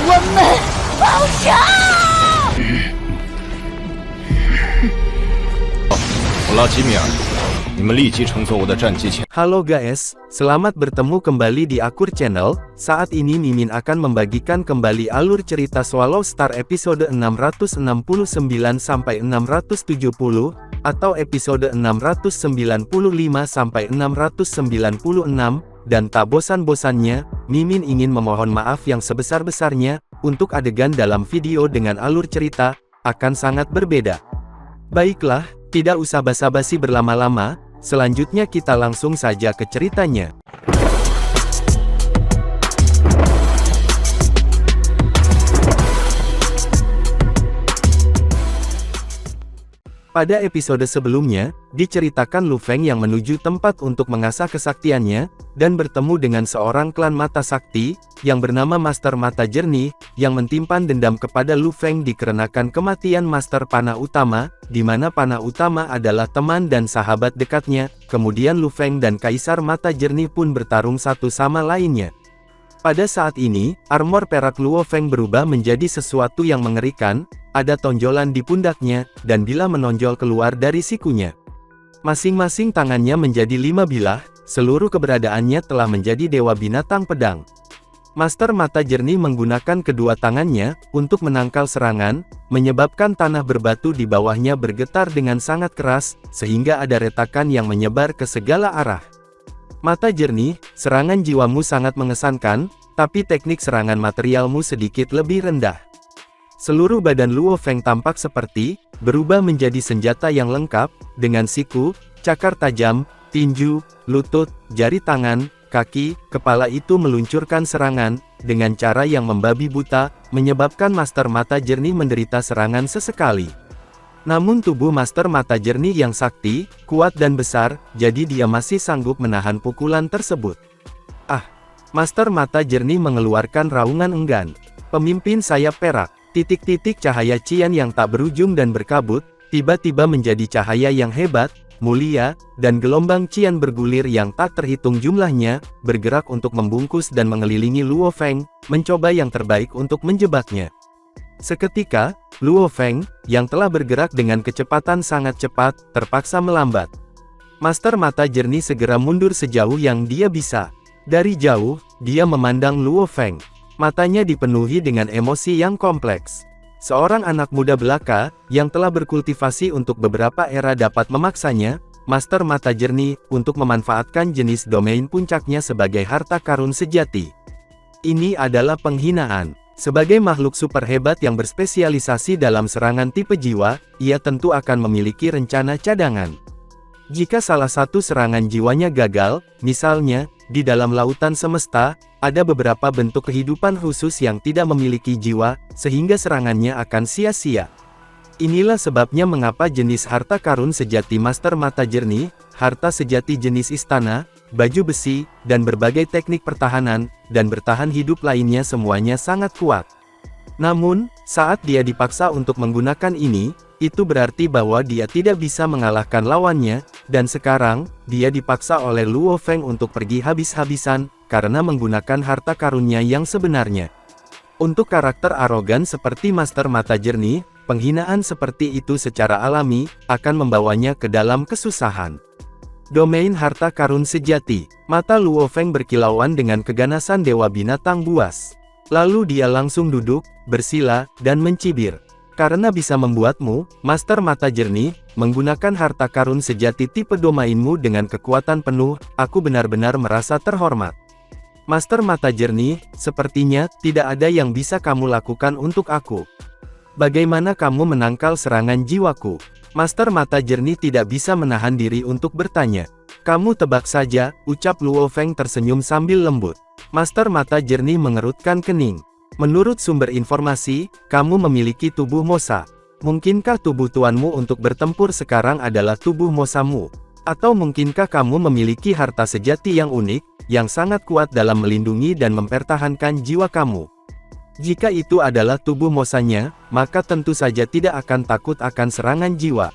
我们报仇！我拉吉米尔，你们立即乘坐我的战机前。 Halo guys, selamat bertemu kembali di Akur Channel. Saat ini Mimin akan membagikan kembali alur cerita Swallow Star episode 669 sampai 670 atau episode 695 sampai 696 dan tak bosan-bosannya, Mimin ingin memohon maaf yang sebesar-besarnya untuk adegan dalam video dengan alur cerita akan sangat berbeda. Baiklah, tidak usah basa-basi berlama-lama. Selanjutnya kita langsung saja ke ceritanya. Pada episode sebelumnya, diceritakan Lu Feng yang menuju tempat untuk mengasah kesaktiannya, dan bertemu dengan seorang klan mata sakti, yang bernama Master Mata Jernih, yang mentimpan dendam kepada Lu Feng dikarenakan kematian Master Panah Utama, di mana Panah Utama adalah teman dan sahabat dekatnya. Kemudian Lu Feng dan Kaisar Mata Jernih pun bertarung satu sama lainnya. Pada saat ini, armor perak Luo Feng berubah menjadi sesuatu yang mengerikan, ada tonjolan di pundaknya, dan bila menonjol keluar dari sikunya. Masing-masing tangannya menjadi 5 bilah, seluruh keberadaannya telah menjadi dewa binatang pedang. Master Mata Jernih menggunakan kedua tangannya, untuk menangkal serangan, menyebabkan tanah berbatu di bawahnya bergetar dengan sangat keras, sehingga ada retakan yang menyebar ke segala arah. Mata Jernih, serangan jiwamu sangat mengesankan, tapi teknik serangan materialmu sedikit lebih rendah. Seluruh badan Luo Feng tampak seperti, berubah menjadi senjata yang lengkap, dengan siku, cakar tajam, tinju, lutut, jari tangan, kaki, kepala itu meluncurkan serangan, dengan cara yang membabi buta, menyebabkan Master Mata Jernih menderita serangan sesekali. Namun tubuh Master Mata Jernih yang sakti, kuat dan besar, jadi dia masih sanggup menahan pukulan tersebut. Ah! Master Mata Jernih mengeluarkan raungan enggan. Pemimpin sayap perak. Titik-titik cahaya cian yang tak berujung dan berkabut, tiba-tiba menjadi cahaya yang hebat, mulia, dan gelombang cian bergulir yang tak terhitung jumlahnya, bergerak untuk membungkus dan mengelilingi Luo Feng, mencoba yang terbaik untuk menjebaknya. Seketika, Luo Feng, yang telah bergerak dengan kecepatan sangat cepat, terpaksa melambat. Master Mata Jernih segera mundur sejauh yang dia bisa. Dari jauh, dia memandang Luo Feng. Matanya dipenuhi dengan emosi yang kompleks. Seorang anak muda belaka, yang telah berkultivasi untuk beberapa era dapat memaksanya, Master Mata Jernih, untuk memanfaatkan jenis domain puncaknya sebagai harta karun sejati. Ini adalah penghinaan. Sebagai makhluk super hebat yang berspesialisasi dalam serangan tipe jiwa, ia tentu akan memiliki rencana cadangan. Jika salah satu serangan jiwanya gagal, misalnya, di dalam lautan semesta, ada beberapa bentuk kehidupan khusus yang tidak memiliki jiwa, sehingga serangannya akan sia-sia. Inilah sebabnya mengapa jenis harta karun sejati Master Mata Jernih, harta sejati jenis istana, baju besi, dan berbagai teknik pertahanan, dan bertahan hidup lainnya semuanya sangat kuat. Namun, saat dia dipaksa untuk menggunakan ini, itu berarti bahwa dia tidak bisa mengalahkan lawannya, dan sekarang, dia dipaksa oleh Luo Feng untuk pergi habis-habisan, karena menggunakan harta karunnya yang sebenarnya. Untuk karakter arogan seperti Master Mata Jernih, penghinaan seperti itu secara alami, akan membawanya ke dalam kesusahan. Domain harta karun sejati. Mata Luo Feng berkilauan dengan keganasan dewa binatang buas. Lalu dia langsung duduk, bersila, dan mencibir. Karena bisa membuatmu, Master Mata Jernih, menggunakan harta karun sejati tipe domainmu dengan kekuatan penuh, aku benar-benar merasa terhormat. Master Mata Jernih, sepertinya, tidak ada yang bisa kamu lakukan untuk aku. Bagaimana kamu menangkal serangan jiwaku? Master Mata Jernih tidak bisa menahan diri untuk bertanya. Kamu tebak saja, ucap Luo Feng tersenyum sambil lembut. Master Mata Jernih mengerutkan kening. Menurut sumber informasi, kamu memiliki tubuh Mosa. Mungkinkah tubuh tuanmu untuk bertempur sekarang adalah tubuh Mosamu? Atau mungkinkah kamu memiliki harta sejati yang unik, yang sangat kuat dalam melindungi dan mempertahankan jiwa kamu? Jika itu adalah tubuh Mosanya, maka tentu saja tidak akan takut akan serangan jiwa.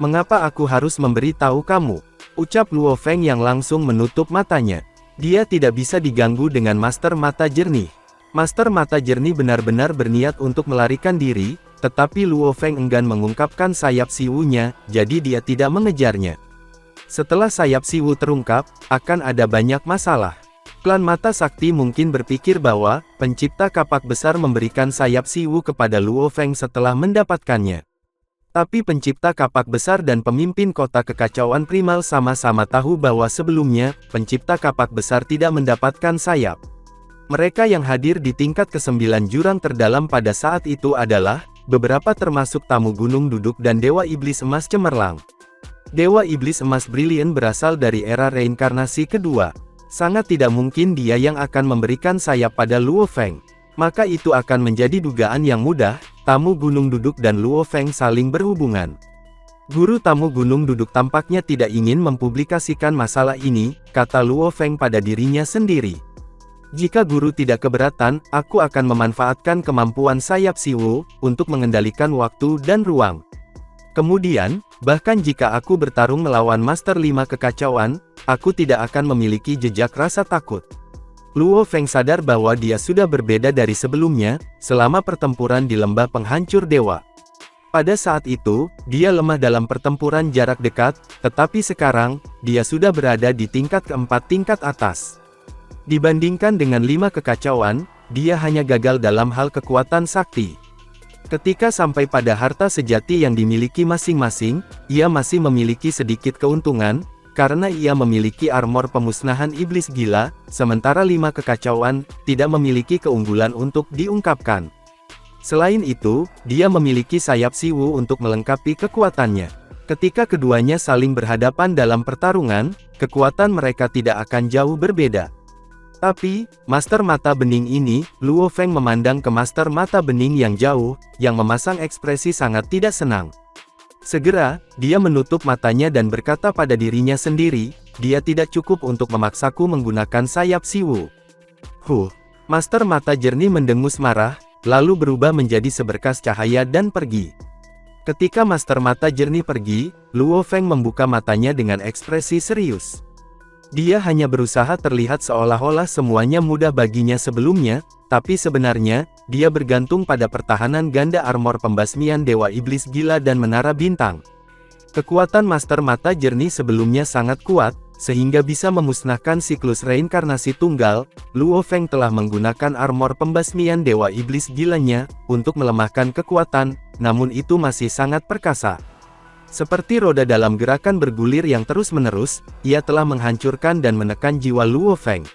Mengapa aku harus memberi tahu kamu? Ucap Luo Feng yang langsung menutup matanya. Dia tidak bisa diganggu dengan Master Mata Jernih. Master Mata Jernih benar-benar berniat untuk melarikan diri, tetapi Luo Feng enggan mengungkapkan sayap Siwu-nya, jadi dia tidak mengejarnya. Setelah sayap Siwu terungkap, akan ada banyak masalah. Klan Mata Sakti mungkin berpikir bahwa pencipta kapak besar memberikan sayap Siwu kepada Luo Feng setelah mendapatkannya. Tapi pencipta kapak besar dan pemimpin kota kekacauan primal sama-sama tahu bahwa sebelumnya, pencipta kapak besar tidak mendapatkan sayap. Mereka yang hadir di tingkat ke-9 jurang terdalam pada saat itu adalah, beberapa termasuk tamu gunung duduk dan Dewa Iblis Emas Cemerlang. Dewa Iblis Emas Brilian berasal dari era reinkarnasi kedua. Sangat tidak mungkin dia yang akan memberikan sayap pada Luo Feng. Maka itu akan menjadi dugaan yang mudah, tamu gunung duduk dan Luo Feng saling berhubungan. Guru tamu gunung duduk tampaknya tidak ingin mempublikasikan masalah ini, kata Luo Feng pada dirinya sendiri. Jika guru tidak keberatan, aku akan memanfaatkan kemampuan sayap Siwu, untuk mengendalikan waktu dan ruang. Kemudian, bahkan jika aku bertarung melawan Master 5 Kekacauan, aku tidak akan memiliki jejak rasa takut. Luo Feng sadar bahwa dia sudah berbeda dari sebelumnya, selama pertempuran di lembah penghancur dewa. Pada saat itu, dia lemah dalam pertempuran jarak dekat, tetapi sekarang, dia sudah berada di tingkat keempat tingkat atas. Dibandingkan dengan 5 kekacauan, dia hanya gagal dalam hal kekuatan sakti. Ketika sampai pada harta sejati yang dimiliki masing-masing, ia masih memiliki sedikit keuntungan, karena ia memiliki armor pemusnahan iblis gila, sementara 5 kekacauan tidak memiliki keunggulan untuk diungkapkan. Selain itu, dia memiliki sayap Siwu untuk melengkapi kekuatannya. Ketika keduanya saling berhadapan dalam pertarungan, kekuatan mereka tidak akan jauh berbeda. Tapi, Master Mata Bening ini, Luo Feng memandang ke Master Mata Bening yang jauh, yang memasang ekspresi sangat tidak senang. Segera, dia menutup matanya dan berkata pada dirinya sendiri, dia tidak cukup untuk memaksaku menggunakan sayap Siwu. Master Mata Jernih mendengus marah, lalu berubah menjadi seberkas cahaya dan pergi. Ketika Master Mata Jernih pergi, Luo Feng membuka matanya dengan ekspresi serius. Dia hanya berusaha terlihat seolah-olah semuanya mudah baginya sebelumnya, tapi sebenarnya, dia bergantung pada pertahanan ganda armor pembasmian Dewa Iblis Gila dan Menara Bintang. Kekuatan Master Mata Jernih sebelumnya sangat kuat, sehingga bisa memusnahkan siklus reinkarnasi tunggal. Luo Feng telah menggunakan armor pembasmian Dewa Iblis Gilanya, untuk melemahkan kekuatan, namun itu masih sangat perkasa. Seperti roda dalam gerakan bergulir yang terus-menerus, ia telah menghancurkan dan menekan jiwa Luo Feng.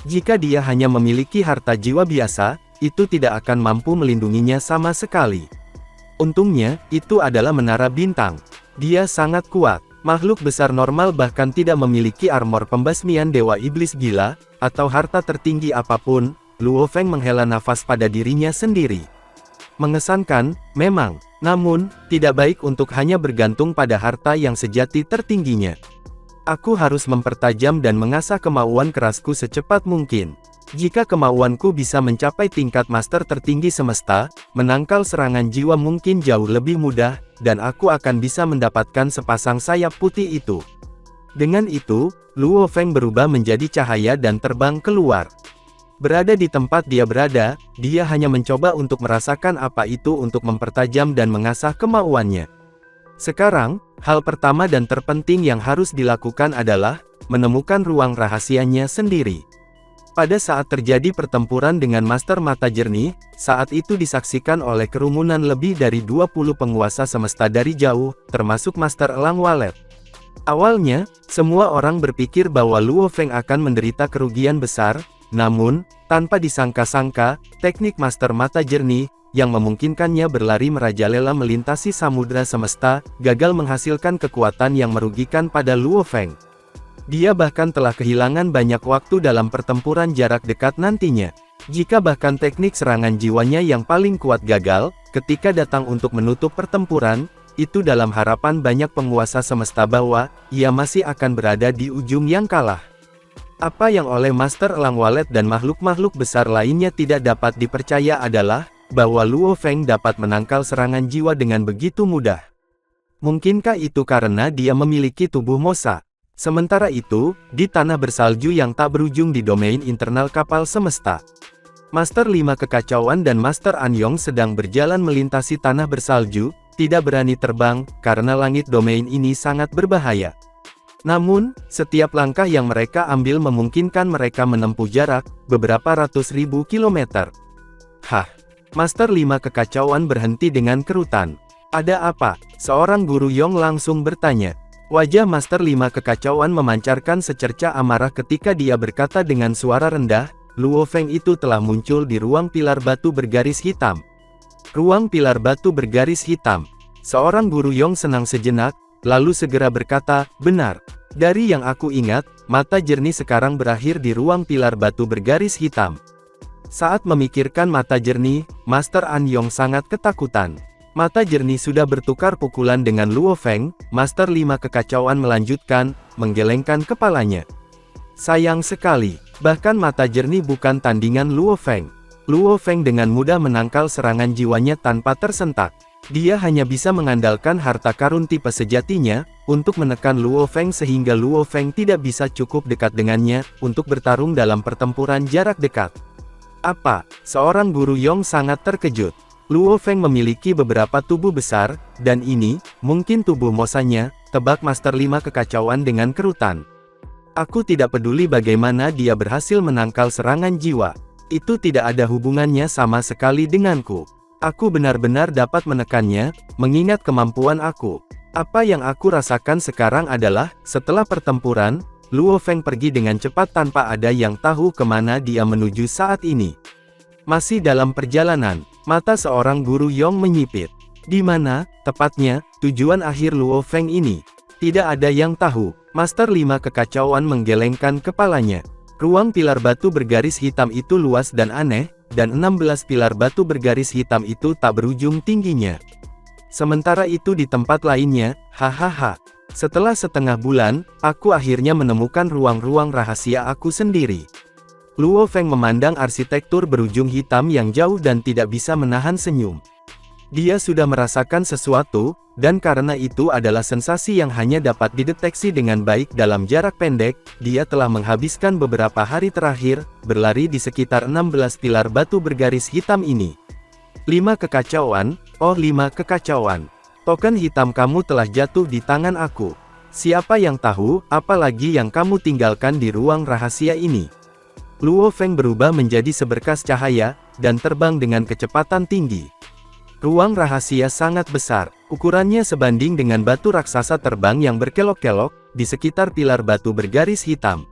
Jika dia hanya memiliki harta jiwa biasa, itu tidak akan mampu melindunginya sama sekali. Untungnya, itu adalah Menara Bintang. Dia sangat kuat. Makhluk besar normal bahkan tidak memiliki armor pembasmian Dewa Iblis Gila, atau harta tertinggi apapun. Luo Feng menghela nafas pada dirinya sendiri. Mengesankan, memang. Namun, tidak baik untuk hanya bergantung pada harta yang sejati tertingginya. Aku harus mempertajam dan mengasah kemauan kerasku secepat mungkin. Jika kemauanku bisa mencapai tingkat master tertinggi semesta, menangkal serangan jiwa mungkin jauh lebih mudah, dan aku akan bisa mendapatkan sepasang sayap putih itu. Dengan itu, Luo Feng berubah menjadi cahaya dan terbang keluar. Berada di tempat dia berada, dia hanya mencoba untuk merasakan apa itu untuk mempertajam dan mengasah kemauannya. Sekarang, hal pertama dan terpenting yang harus dilakukan adalah menemukan ruang rahasianya sendiri. Pada saat terjadi pertempuran dengan Master Mata Jernih, saat itu disaksikan oleh kerumunan lebih dari 20 penguasa semesta dari jauh, termasuk Master Elang Walet. Awalnya, semua orang berpikir bahwa Luo Feng akan menderita kerugian besar. Namun, tanpa disangka-sangka, teknik Master Mata Jernih, yang memungkinkannya berlari merajalela melintasi samudra semesta, gagal menghasilkan kekuatan yang merugikan pada Luo Feng. Dia bahkan telah kehilangan banyak waktu dalam pertempuran jarak dekat nantinya. Jika bahkan teknik serangan jiwanya yang paling kuat gagal, ketika datang untuk menutup pertempuran, itu dalam harapan banyak penguasa semesta bahwa, ia masih akan berada di ujung yang kalah. Apa yang oleh Master Elang Walet dan makhluk-makhluk besar lainnya tidak dapat dipercaya adalah, bahwa Luo Feng dapat menangkal serangan jiwa dengan begitu mudah. Mungkinkah itu karena dia memiliki tubuh Mosa? Sementara itu, di tanah bersalju yang tak berujung di domain internal kapal semesta, Master 5 Kekacauan dan Master Anyong sedang berjalan melintasi tanah bersalju, tidak berani terbang, karena langit domain ini sangat berbahaya. Namun, setiap langkah yang mereka ambil memungkinkan mereka menempuh jarak, beberapa ratus ribu kilometer. Hah? Master 5 Kekacauan berhenti dengan kerutan. Ada apa? Seorang guru Yong langsung bertanya. Wajah Master 5 Kekacauan memancarkan secerca amarah ketika dia berkata dengan suara rendah, Luo Feng itu telah muncul di ruang pilar batu bergaris hitam. Ruang pilar batu bergaris hitam. Seorang guru Yong senang sejenak, lalu segera berkata, benar. Dari yang aku ingat, mata jernih sekarang berakhir di ruang pilar batu bergaris hitam. Saat memikirkan mata jernih, Master Anyong sangat ketakutan. Mata jernih sudah bertukar pukulan dengan Luo Feng. Master 5 Kekacauan melanjutkan, menggelengkan kepalanya. Sayang sekali, bahkan mata jernih bukan tandingan Luo Feng. Luo Feng dengan mudah menangkal serangan jiwanya tanpa tersentak. Dia hanya bisa mengandalkan harta karun tipe sejatinya, untuk menekan Luo Feng sehingga Luo Feng tidak bisa cukup dekat dengannya, untuk bertarung dalam pertempuran jarak dekat. Apa? Seorang guru Yong sangat terkejut. Luo Feng memiliki beberapa tubuh besar, dan ini, mungkin tubuh mosanya, tebak Master 5 Kekacauan dengan kerutan. Aku tidak peduli bagaimana dia berhasil menangkal serangan jiwa. Itu tidak ada hubungannya sama sekali denganku. Aku benar-benar dapat menekannya, mengingat kemampuan aku. Apa yang aku rasakan sekarang adalah, setelah pertempuran, Luo Feng pergi dengan cepat tanpa ada yang tahu kemana dia menuju saat ini. Masih dalam perjalanan, mata seorang guru Yong menyipit. Di mana, tepatnya, tujuan akhir Luo Feng ini? Tidak ada yang tahu. Master 5 Kekacauan menggelengkan kepalanya. Ruang pilar batu bergaris hitam itu luas dan aneh, dan 16 pilar batu bergaris hitam itu tak berujung tingginya. Sementara itu di tempat lainnya, hahaha. Setelah setengah bulan, aku akhirnya menemukan ruang-ruang rahasia aku sendiri. Luo Feng memandang arsitektur berujung hitam yang jauh dan tidak bisa menahan senyum. Dia sudah merasakan sesuatu, dan karena itu adalah sensasi yang hanya dapat dideteksi dengan baik dalam jarak pendek, dia telah menghabiskan beberapa hari terakhir, berlari di sekitar 16 pilar batu bergaris hitam ini. 5 kekacauan, oh 5 kekacauan. Token hitam kamu telah jatuh di tangan aku. Siapa yang tahu, apalagi yang kamu tinggalkan di ruang rahasia ini. Luo Feng berubah menjadi seberkas cahaya, dan terbang dengan kecepatan tinggi. Ruang rahasia sangat besar, ukurannya sebanding dengan batu raksasa terbang yang berkelok-kelok, di sekitar pilar batu bergaris hitam.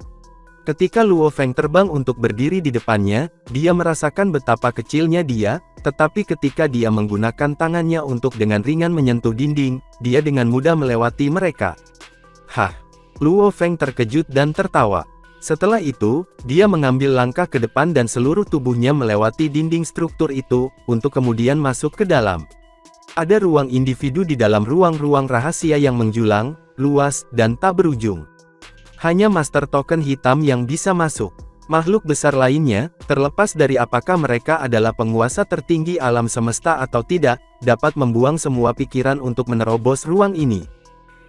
Ketika Luo Feng terbang untuk berdiri di depannya, dia merasakan betapa kecilnya dia, tetapi ketika dia menggunakan tangannya untuk dengan ringan menyentuh dinding, dia dengan mudah melewati mereka. Hah! Luo Feng terkejut dan tertawa. Setelah itu, dia mengambil langkah ke depan dan seluruh tubuhnya melewati dinding struktur itu, untuk kemudian masuk ke dalam. Ada ruang individu di dalam ruang-ruang rahasia yang menjulang, luas, dan tak berujung. Hanya Master Token hitam yang bisa masuk. Makhluk besar lainnya, terlepas dari apakah mereka adalah penguasa tertinggi alam semesta atau tidak, dapat membuang semua pikiran untuk menerobos ruang ini.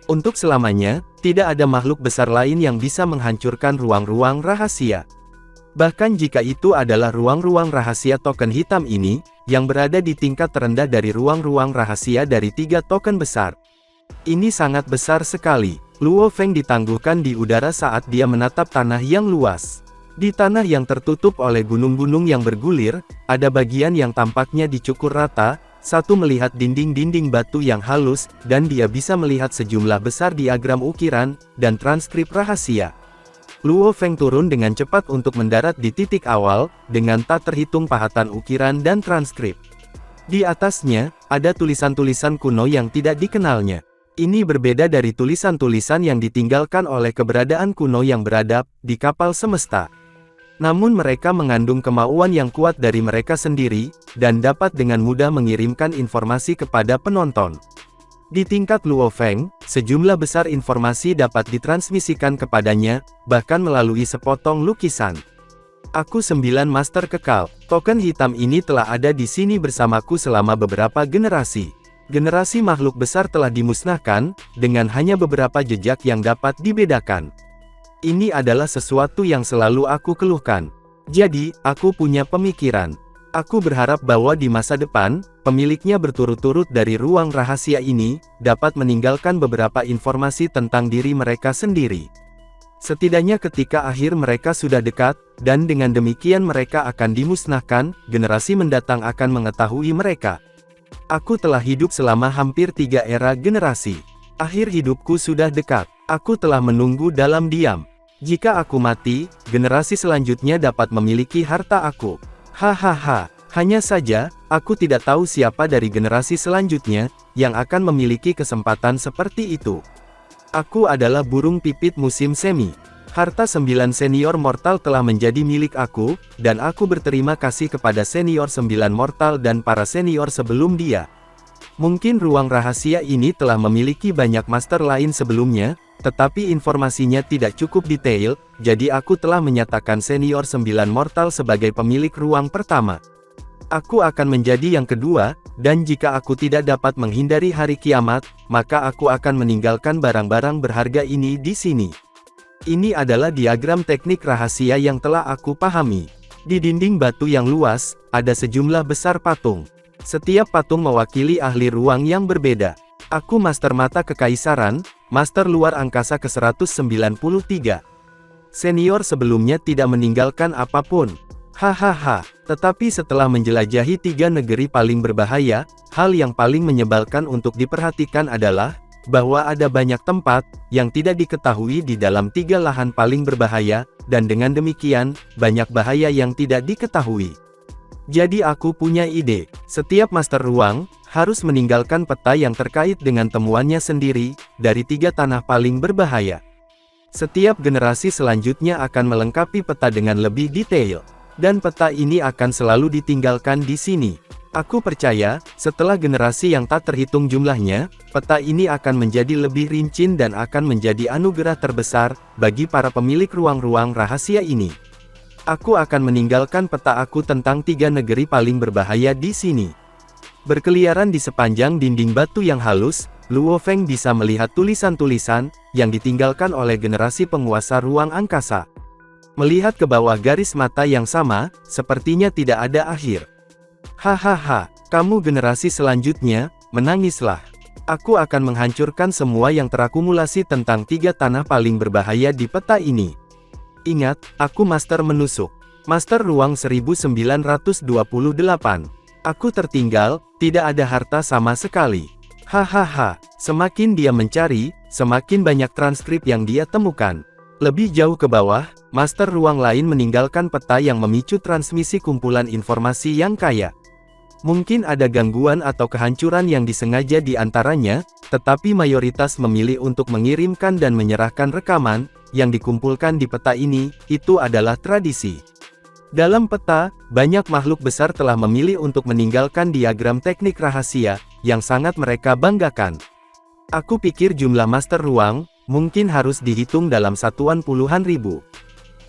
Untuk selamanya, tidak ada makhluk besar lain yang bisa menghancurkan ruang-ruang rahasia. Bahkan jika itu adalah ruang-ruang rahasia token hitam ini, yang berada di tingkat terendah dari ruang-ruang rahasia dari 3 token besar. Ini sangat besar sekali. Luo Feng ditangguhkan di udara saat dia menatap tanah yang luas. Di tanah yang tertutup oleh gunung-gunung yang bergulir, ada bagian yang tampaknya dicukur rata. Satu melihat dinding-dinding batu yang halus, dan dia bisa melihat sejumlah besar diagram ukiran, dan transkrip rahasia. Luo Feng turun dengan cepat untuk mendarat di titik awal, dengan tak terhitung pahatan ukiran dan transkrip. Di atasnya, ada tulisan-tulisan kuno yang tidak dikenalnya. Ini berbeda dari tulisan-tulisan yang ditinggalkan oleh keberadaan kuno yang beradab, di kapal semesta. Namun mereka mengandung kemauan yang kuat dari mereka sendiri, dan dapat dengan mudah mengirimkan informasi kepada penonton. Di tingkat Luo Feng, sejumlah besar informasi dapat ditransmisikan kepadanya, bahkan melalui sepotong lukisan. Aku 9 Master Kekal, token hitam ini telah ada di sini bersamaku selama beberapa generasi. Generasi makhluk besar telah dimusnahkan, dengan hanya beberapa jejak yang dapat dibedakan. Ini adalah sesuatu yang selalu aku keluhkan. Jadi, aku punya pemikiran. Aku berharap bahwa di masa depan, pemiliknya berturut-turut dari ruang rahasia ini, dapat meninggalkan beberapa informasi tentang diri mereka sendiri. Setidaknya ketika akhir mereka sudah dekat, dan dengan demikian mereka akan dimusnahkan, generasi mendatang akan mengetahui mereka. Aku telah hidup selama hampir 3 era generasi. Akhir hidupku sudah dekat. Aku telah menunggu dalam diam. Jika aku mati, generasi selanjutnya dapat memiliki harta aku. Hahaha, hanya saja, aku tidak tahu siapa dari generasi selanjutnya, yang akan memiliki kesempatan seperti itu. Aku adalah burung pipit musim semi. Harta 9 senior mortal telah menjadi milik aku, dan aku berterima kasih kepada senior 9 mortal dan para senior sebelum dia. Mungkin ruang rahasia ini telah memiliki banyak master lain sebelumnya, tetapi informasinya tidak cukup detail, jadi aku telah menyatakan senior 9 mortal sebagai pemilik ruang pertama. Aku akan menjadi yang kedua, dan jika aku tidak dapat menghindari hari kiamat, maka aku akan meninggalkan barang-barang berharga ini di sini. Ini adalah diagram teknik rahasia yang telah aku pahami. Di dinding batu yang luas, ada sejumlah besar patung. Setiap patung mewakili ahli ruang yang berbeda. Aku Master Mata Kekaisaran, Master Luar Angkasa ke-193. Senior sebelumnya tidak meninggalkan apapun. Hahaha, tetapi setelah menjelajahi 3 negeri paling berbahaya, hal yang paling menyebalkan untuk diperhatikan adalah, bahwa ada banyak tempat, yang tidak diketahui di dalam 3 lahan paling berbahaya, dan dengan demikian, banyak bahaya yang tidak diketahui. Jadi aku punya ide, setiap master ruang, harus meninggalkan peta yang terkait dengan temuannya sendiri, dari 3 tanah paling berbahaya. Setiap generasi selanjutnya akan melengkapi peta dengan lebih detail, dan peta ini akan selalu ditinggalkan di sini. Aku percaya, setelah generasi yang tak terhitung jumlahnya, peta ini akan menjadi lebih rinci dan akan menjadi anugerah terbesar, bagi para pemilik ruang-ruang rahasia ini. Aku akan meninggalkan peta aku tentang 3 negeri paling berbahaya di sini. Berkeliaran di sepanjang dinding batu yang halus, Luo Feng bisa melihat tulisan-tulisan, yang ditinggalkan oleh generasi penguasa ruang angkasa. Melihat ke bawah garis mata yang sama, sepertinya tidak ada akhir. Hahaha, kamu generasi selanjutnya, menangislah. Aku akan menghancurkan semua yang terakumulasi tentang 3 tanah paling berbahaya di peta ini. Ingat, aku master menusuk. Master ruang 1928. Aku tertinggal, tidak ada harta sama sekali. Hahaha, semakin dia mencari, semakin banyak transkrip yang dia temukan. Lebih jauh ke bawah, master ruang lain meninggalkan peta yang memicu transmisi kumpulan informasi yang kaya. Mungkin ada gangguan atau kehancuran yang disengaja di antaranya, tetapi mayoritas memilih untuk mengirimkan dan menyerahkan rekaman, yang dikumpulkan di peta ini, itu adalah tradisi. Dalam peta, banyak makhluk besar telah memilih untuk meninggalkan diagram teknik rahasia, yang sangat mereka banggakan. Aku pikir jumlah master ruang, mungkin harus dihitung dalam satuan puluhan ribu.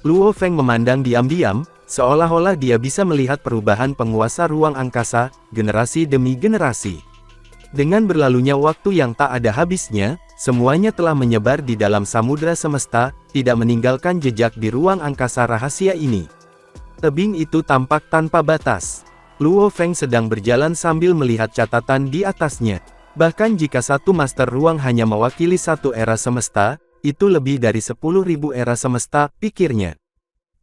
Luo Feng memandang diam-diam, seolah-olah dia bisa melihat perubahan penguasa ruang angkasa, generasi demi generasi. Dengan berlalunya waktu yang tak ada habisnya, semuanya telah menyebar di dalam samudra semesta, tidak meninggalkan jejak di ruang angkasa rahasia ini. Tebing itu tampak tanpa batas. Luo Feng sedang berjalan sambil melihat catatan di atasnya. Bahkan jika satu master ruang hanya mewakili 1 era semesta, itu lebih dari 10.000 era semesta, pikirnya.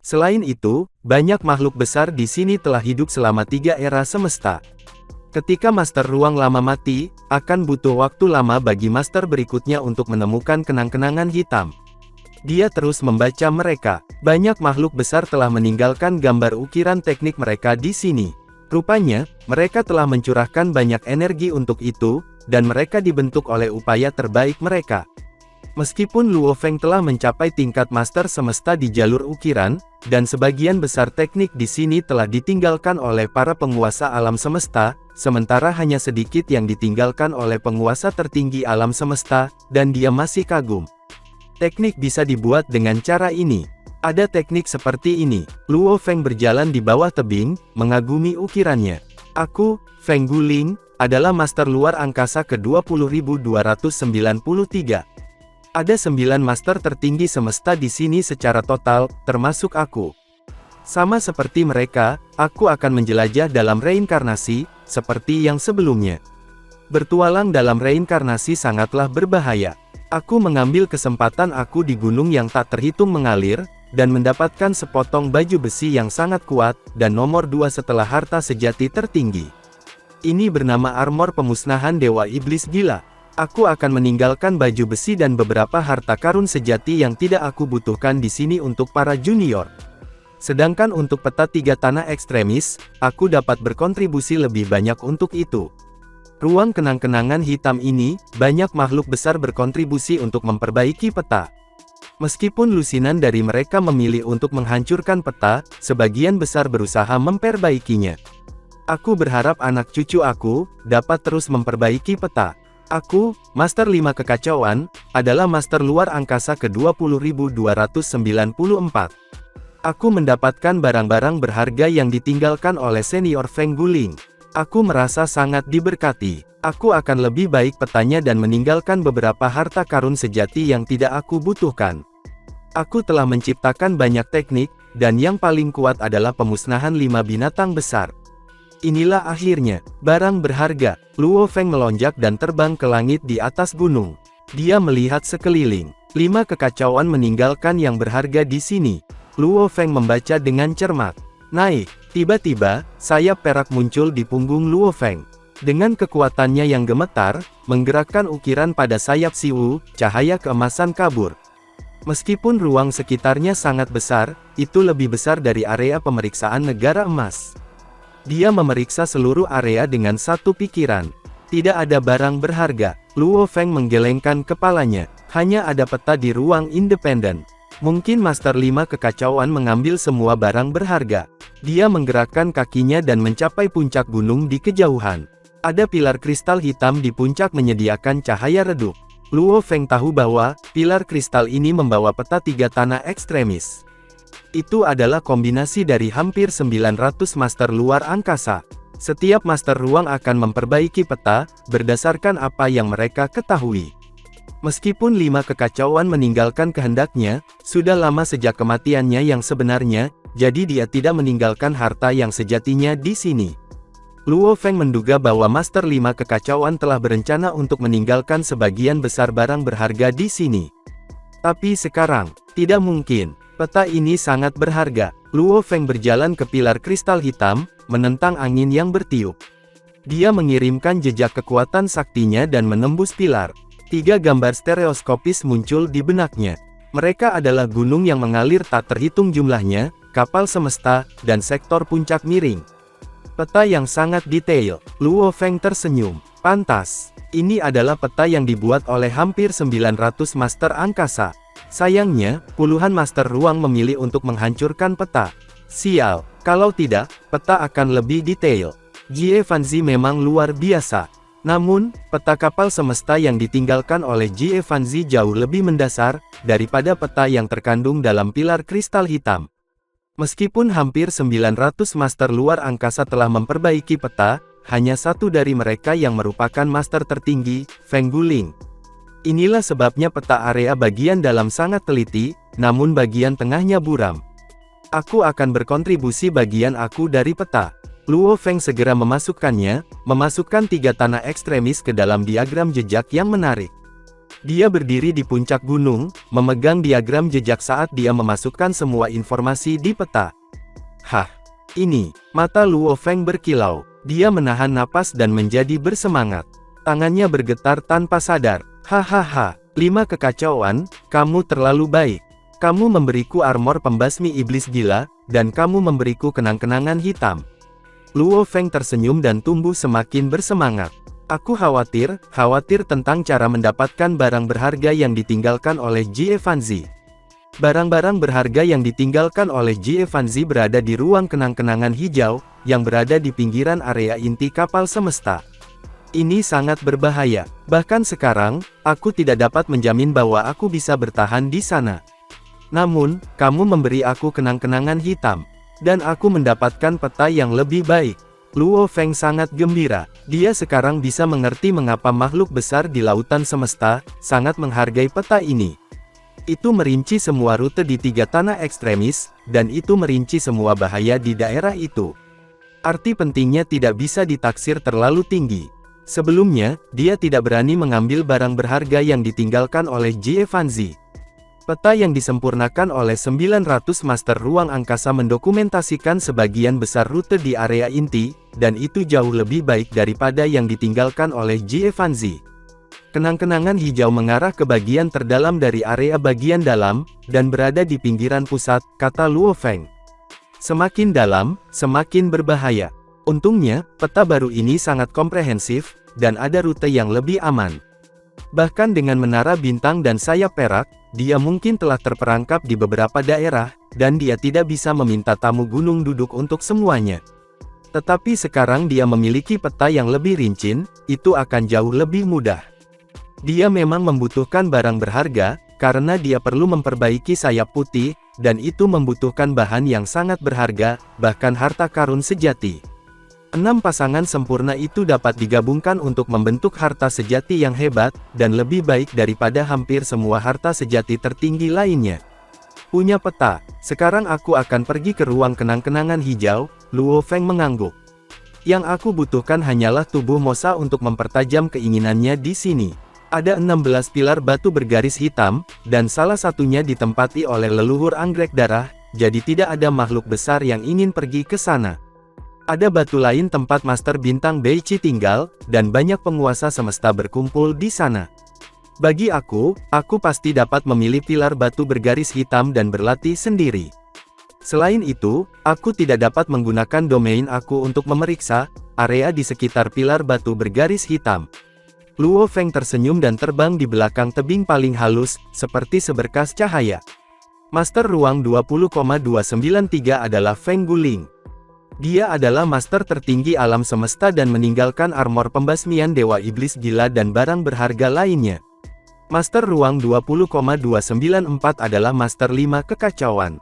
Selain itu, banyak makhluk besar di sini telah hidup selama 3 era semesta. Ketika master ruang lama mati, akan butuh waktu lama bagi master berikutnya untuk menemukan kenang-kenangan hitam. Dia terus membaca mereka. Banyak makhluk besar telah meninggalkan gambar ukiran teknik mereka di sini. Rupanya, mereka telah mencurahkan banyak energi untuk itu, dan mereka dibentuk oleh upaya terbaik mereka. Meskipun Luo Feng telah mencapai tingkat master semesta di jalur ukiran, dan sebagian besar teknik di sini telah ditinggalkan oleh para penguasa alam semesta, sementara hanya sedikit yang ditinggalkan oleh penguasa tertinggi alam semesta, dan dia masih kagum. Teknik bisa dibuat dengan cara ini. Ada teknik seperti ini. Luo Feng berjalan di bawah tebing, mengagumi ukirannya. Aku, Feng Guling, adalah master luar angkasa ke-20.293. Ada 9 master tertinggi semesta di sini secara total, termasuk aku. Sama seperti mereka, aku akan menjelajah dalam reinkarnasi, seperti yang sebelumnya. Bertualang dalam reinkarnasi sangatlah berbahaya. Aku mengambil kesempatan aku di gunung yang tak terhitung mengalir, dan mendapatkan sepotong baju besi yang sangat kuat, dan nomor 2 setelah harta sejati tertinggi. Ini bernama armor pemusnahan Dewa Iblis Gila. Aku akan meninggalkan baju besi dan beberapa harta karun sejati yang tidak aku butuhkan di sini untuk para junior. Sedangkan untuk peta 3 tanah ekstremis, aku dapat berkontribusi lebih banyak untuk itu. Ruang kenang-kenangan hitam ini, banyak makhluk besar berkontribusi untuk memperbaiki peta. Meskipun lusinan dari mereka memilih untuk menghancurkan peta, sebagian besar berusaha memperbaikinya. Aku berharap anak cucu aku dapat terus memperbaiki peta. Aku, Master 5 Kekacauan, adalah Master Luar Angkasa ke-20.294. Aku mendapatkan barang-barang berharga yang ditinggalkan oleh senior Feng Guling. Aku merasa sangat diberkati. Aku akan lebih baik petanya dan meninggalkan beberapa harta karun sejati yang tidak aku butuhkan. Aku telah menciptakan banyak teknik, dan yang paling kuat adalah pemusnahan 5 binatang besar. Inilah akhirnya, barang berharga. Luo Feng melonjak dan terbang ke langit di atas gunung. Dia melihat sekeliling. 5 kekacauan meninggalkan yang berharga di sini. Luo Feng membaca dengan cermat. Naik. Tiba-tiba, sayap perak muncul di punggung Luo Feng. Dengan kekuatannya yang gemetar, menggerakkan ukiran pada sayap Siwu, cahaya keemasan kabur. Meskipun ruang sekitarnya sangat besar, itu lebih besar dari area pemeriksaan negara emas. Dia memeriksa seluruh area dengan satu pikiran. Tidak ada barang berharga. Luo Feng menggelengkan kepalanya. Hanya ada peta di ruang independen. Mungkin Master 5 Kekacauan mengambil semua barang berharga. Dia menggerakkan kakinya dan mencapai puncak gunung di kejauhan. Ada pilar kristal hitam di puncak menyediakan cahaya redup. Luo Feng tahu bahwa pilar kristal ini membawa peta 3 tanah ekstremis. Itu adalah kombinasi dari hampir 900 master luar angkasa. Setiap master ruang akan memperbaiki peta, berdasarkan apa yang mereka ketahui. Meskipun 5 kekacauan meninggalkan kehendaknya, sudah lama sejak kematiannya yang sebenarnya, jadi dia tidak meninggalkan harta yang sejatinya di sini. Luo Feng menduga bahwa Master 5 Kekacauan telah berencana untuk meninggalkan sebagian besar barang berharga di sini. Tapi sekarang, tidak mungkin. Peta ini sangat berharga. Luo Feng berjalan ke pilar kristal hitam, menentang angin yang bertiup. Dia mengirimkan jejak kekuatan saktinya dan menembus pilar. 3 gambar stereoskopis muncul di benaknya. Mereka adalah gunung yang mengalir tak terhitung jumlahnya, kapal semesta, dan sektor puncak miring. Peta yang sangat detail. Luo Feng tersenyum. Pantas. Ini adalah peta yang dibuat oleh hampir 900 master angkasa. Sayangnya, puluhan master ruang memilih untuk menghancurkan peta. Sial, kalau tidak, peta akan lebih detail. Jie Fanzi memang luar biasa. Namun, peta kapal semesta yang ditinggalkan oleh Jie Fanzi jauh lebih mendasar, daripada peta yang terkandung dalam pilar kristal hitam. Meskipun hampir 900 master luar angkasa telah memperbaiki peta, hanya satu dari mereka yang merupakan master tertinggi, Feng Guling. Inilah sebabnya peta area bagian dalam sangat teliti, namun bagian tengahnya buram. Aku akan berkontribusi bagian aku dari peta. Luo Feng segera memasukkannya, memasukkan 3 tanah ekstremis ke dalam diagram jejak yang menarik. Dia berdiri di puncak gunung, memegang diagram jejak saat dia memasukkan semua informasi di peta. Hah, ini, mata Luo Feng berkilau. Dia menahan napas dan menjadi bersemangat. Tangannya bergetar tanpa sadar. Hahaha, 5 kekacauan, kamu terlalu baik. Kamu memberiku armor pembasmi iblis gila, dan kamu memberiku kenang-kenangan hitam. Luo Feng tersenyum dan tumbuh semakin bersemangat. Aku khawatir tentang cara mendapatkan barang berharga yang ditinggalkan oleh Jie Fanzi. Barang-barang berharga yang ditinggalkan oleh Jie Fanzi berada di ruang kenang-kenangan hijau, yang berada di pinggiran area inti kapal semesta. Ini sangat berbahaya. Bahkan sekarang, aku tidak dapat menjamin bahwa aku bisa bertahan di sana. Namun, kamu memberi aku kenang-kenangan hitam. Dan aku mendapatkan peta yang lebih baik. Luo Feng sangat gembira. Dia sekarang bisa mengerti mengapa makhluk besar di lautan semesta sangat menghargai peta ini. Itu merinci semua rute di 3 tanah ekstremis, dan itu merinci semua bahaya di daerah itu. Arti pentingnya tidak bisa ditaksir terlalu tinggi. Sebelumnya, dia tidak berani mengambil barang berharga yang ditinggalkan oleh Jie Fanzi. Peta yang disempurnakan oleh 900 master ruang angkasa mendokumentasikan sebagian besar rute di area inti, dan itu jauh lebih baik daripada yang ditinggalkan oleh Jie Fanzi. Kenang-kenangan hijau mengarah ke bagian terdalam dari area bagian dalam, dan berada di pinggiran pusat, kata Luo Feng. Semakin dalam, semakin berbahaya. Untungnya, peta baru ini sangat komprehensif, dan ada rute yang lebih aman. Bahkan dengan menara bintang dan sayap perak, dia mungkin telah terperangkap di beberapa daerah, dan dia tidak bisa meminta tamu gunung duduk untuk semuanya. Tetapi sekarang dia memiliki peta yang lebih rinci, itu akan jauh lebih mudah. Dia memang membutuhkan barang berharga, karena dia perlu memperbaiki sayap putih, dan itu membutuhkan bahan yang sangat berharga, bahkan harta karun sejati. 6 pasangan sempurna itu dapat digabungkan untuk membentuk harta sejati yang hebat, dan lebih baik daripada hampir semua harta sejati tertinggi lainnya. Punya peta, sekarang aku akan pergi ke ruang kenang-kenangan hijau, Luo Feng mengangguk. Yang aku butuhkan hanyalah tubuh Mosa untuk mempertajam keinginannya di sini. Ada 16 pilar batu bergaris hitam, dan salah satunya ditempati oleh leluhur anggrek darah, jadi tidak ada makhluk besar yang ingin pergi ke sana. Ada batu lain tempat Master Bintang Beiqi tinggal, dan banyak penguasa semesta berkumpul di sana. Bagi aku pasti dapat memilih pilar batu bergaris hitam dan berlatih sendiri. Selain itu, aku tidak dapat menggunakan domain aku untuk memeriksa area di sekitar pilar batu bergaris hitam. Luo Feng tersenyum dan terbang di belakang tebing paling halus, seperti seberkas cahaya. Master Ruang 20,293 adalah Feng Guling. Dia adalah master tertinggi alam semesta dan meninggalkan armor pembasmian Dewa Iblis Gila dan barang berharga lainnya. Master Ruang 20,294 adalah Master 5 Kekacauan.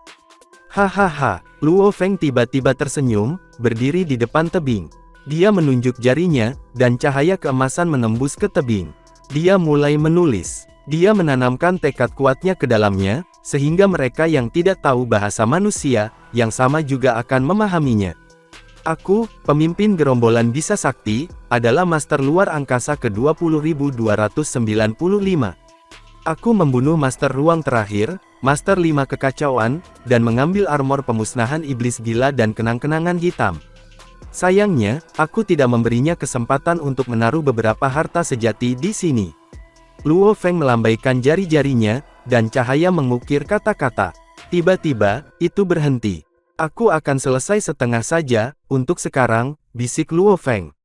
Hahaha, Luo Feng tiba-tiba tersenyum, berdiri di depan tebing. Dia menunjuk jarinya, dan cahaya keemasan menembus ke tebing. Dia mulai menulis. Dia menanamkan tekad kuatnya ke dalamnya, sehingga mereka yang tidak tahu bahasa manusia, yang sama juga akan memahaminya. Aku, pemimpin gerombolan bisa sakti, adalah master luar angkasa ke-20.295. Aku membunuh master ruang terakhir, master 5 kekacauan, dan mengambil armor pemusnahan iblis gila dan kenang-kenangan hitam. Sayangnya, aku tidak memberinya kesempatan untuk menaruh beberapa harta sejati di sini. Luo Feng melambaikan jari-jarinya, dan cahaya mengukir kata-kata. Tiba-tiba, itu berhenti. Aku akan selesai setengah saja, untuk sekarang, bisik Luo Feng.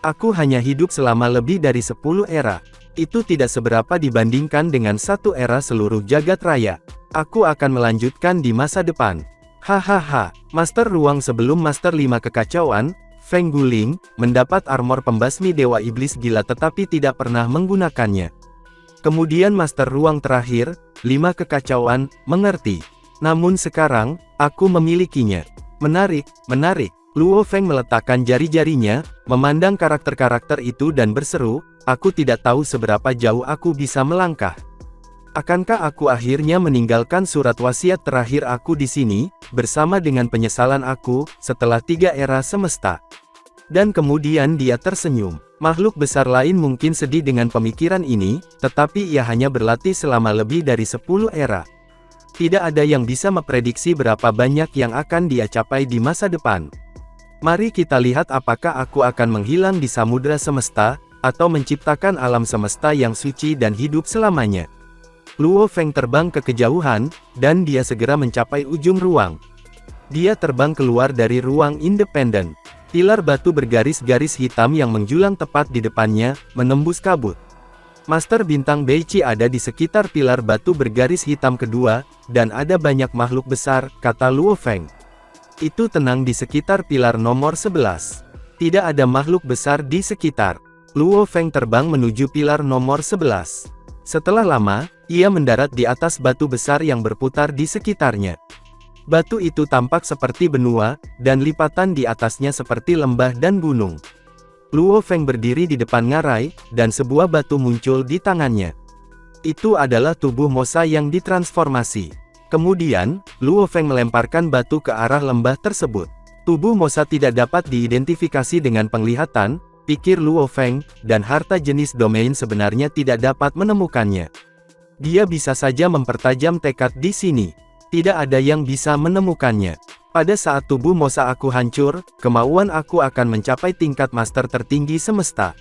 Aku hanya hidup selama lebih dari 10 era. Itu tidak seberapa dibandingkan dengan 1 era seluruh jagat raya. Aku akan melanjutkan di masa depan. Hahaha, Master Ruang sebelum Master 5 Kekacauan, Feng Guling, mendapat armor pembasmi Dewa Iblis Gila tetapi tidak pernah menggunakannya. Kemudian Master Ruang terakhir, 5 Kekacauan, mengerti. Namun sekarang, aku memilikinya. Menarik, menarik. Luo Feng meletakkan jari-jarinya, memandang karakter-karakter itu dan berseru, aku tidak tahu seberapa jauh aku bisa melangkah. Akankah aku akhirnya meninggalkan surat wasiat terakhir aku di sini, bersama dengan penyesalan aku, setelah 3 era semesta? Dan kemudian dia tersenyum. Makhluk besar lain mungkin sedih dengan pemikiran ini, tetapi ia hanya berlatih selama lebih dari 10 era. Tidak ada yang bisa memprediksi berapa banyak yang akan dia capai di masa depan. Mari kita lihat apakah aku akan menghilang di samudera semesta, atau menciptakan alam semesta yang suci dan hidup selamanya. Luo Feng terbang ke kejauhan, dan dia segera mencapai ujung ruang. Dia terbang keluar dari ruang independen. Pilar batu bergaris-garis hitam yang menjulang tepat di depannya, menembus kabut. Master Bintang Beiqi ada di sekitar pilar batu bergaris hitam kedua, dan ada banyak makhluk besar, kata Luo Feng. Itu tenang di sekitar pilar nomor 11. Tidak ada makhluk besar di sekitar. Luo Feng terbang menuju pilar nomor 11. Setelah lama, ia mendarat di atas batu besar yang berputar di sekitarnya. Batu itu tampak seperti benua, dan lipatan di atasnya seperti lembah dan gunung. Luo Feng berdiri di depan ngarai, dan sebuah batu muncul di tangannya. Itu adalah tubuh Mosa yang ditransformasi. Kemudian, Luo Feng melemparkan batu ke arah lembah tersebut. Tubuh Mosa tidak dapat diidentifikasi dengan penglihatan, pikir Luo Feng, dan harta jenis domain sebenarnya tidak dapat menemukannya. Dia bisa saja mempertajam tekad di sini. Tidak ada yang bisa menemukannya. Pada saat tubuh Mosa aku hancur, kemauan aku akan mencapai tingkat master tertinggi semesta.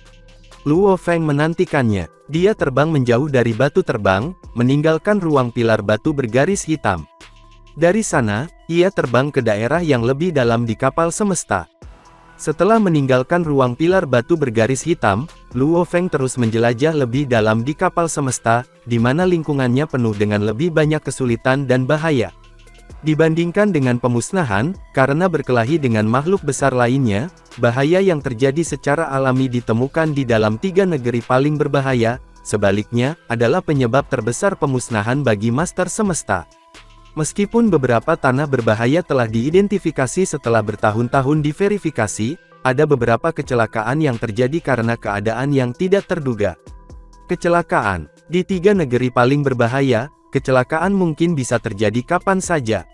Luo Feng menantikannya. Dia terbang menjauh dari batu terbang, meninggalkan ruang pilar batu bergaris hitam. Dari sana, ia terbang ke daerah yang lebih dalam di kapal semesta. Setelah meninggalkan ruang pilar batu bergaris hitam, Luo Feng terus menjelajah lebih dalam di kapal semesta, di mana lingkungannya penuh dengan lebih banyak kesulitan dan bahaya. Dibandingkan dengan pemusnahan, karena berkelahi dengan makhluk besar lainnya, bahaya yang terjadi secara alami ditemukan di dalam 3 negeri paling berbahaya, sebaliknya, adalah penyebab terbesar pemusnahan bagi Master Semesta. Meskipun beberapa tanah berbahaya telah diidentifikasi setelah bertahun-tahun diverifikasi, ada beberapa kecelakaan yang terjadi karena keadaan yang tidak terduga. Kecelakaan di 3 negeri paling berbahaya. Kecelakaan mungkin bisa terjadi kapan saja.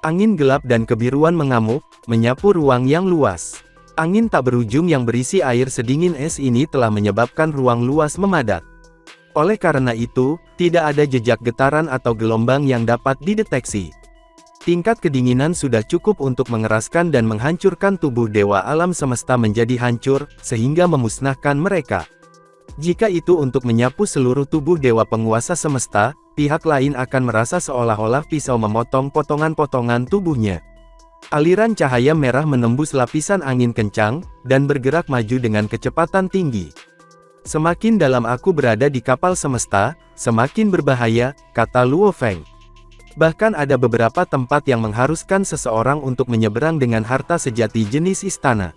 Angin gelap dan kebiruan mengamuk, menyapu ruang yang luas. Angin tak berujung yang berisi air sedingin es ini telah menyebabkan ruang luas memadat. Oleh karena itu, tidak ada jejak getaran atau gelombang yang dapat dideteksi. Tingkat kedinginan sudah cukup untuk mengeraskan dan menghancurkan tubuh dewa alam semesta menjadi hancur, sehingga memusnahkan mereka. Jika itu untuk menyapu seluruh tubuh dewa penguasa semesta, pihak lain akan merasa seolah-olah pisau memotong potongan-potongan tubuhnya. Aliran cahaya merah menembus lapisan angin kencang, dan bergerak maju dengan kecepatan tinggi. Semakin dalam aku berada di kapal semesta, semakin berbahaya, kata Luo Feng. Bahkan ada beberapa tempat yang mengharuskan seseorang untuk menyeberang dengan harta sejati jenis istana.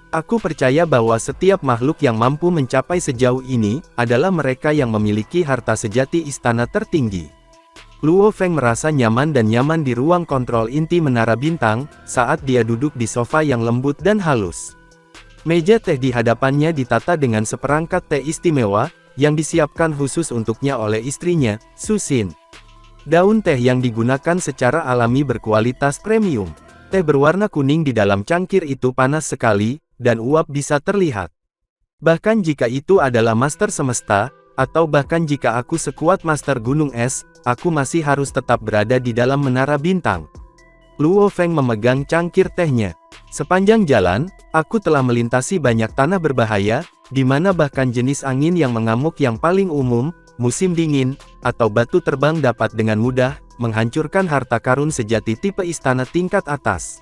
Aku percaya bahwa setiap makhluk yang mampu mencapai sejauh ini, adalah mereka yang memiliki harta sejati istana tertinggi. Luo Feng merasa nyaman dan nyaman di ruang kontrol inti Menara Bintang, saat dia duduk di sofa yang lembut dan halus. Meja teh di hadapannya ditata dengan seperangkat teh istimewa, yang disiapkan khusus untuknya oleh istrinya, Su Xin. Daun teh yang digunakan secara alami berkualitas premium. Teh berwarna kuning di dalam cangkir itu panas sekali, dan uap bisa terlihat. Bahkan jika itu adalah Master Semesta, atau bahkan jika aku sekuat Master Gunung Es, aku masih harus tetap berada di dalam Menara Bintang. Luo Feng memegang cangkir tehnya. Sepanjang jalan, aku telah melintasi banyak tanah berbahaya, di mana bahkan jenis angin yang mengamuk yang paling umum, musim dingin, atau batu terbang dapat dengan mudah menghancurkan harta karun sejati tipe istana tingkat atas.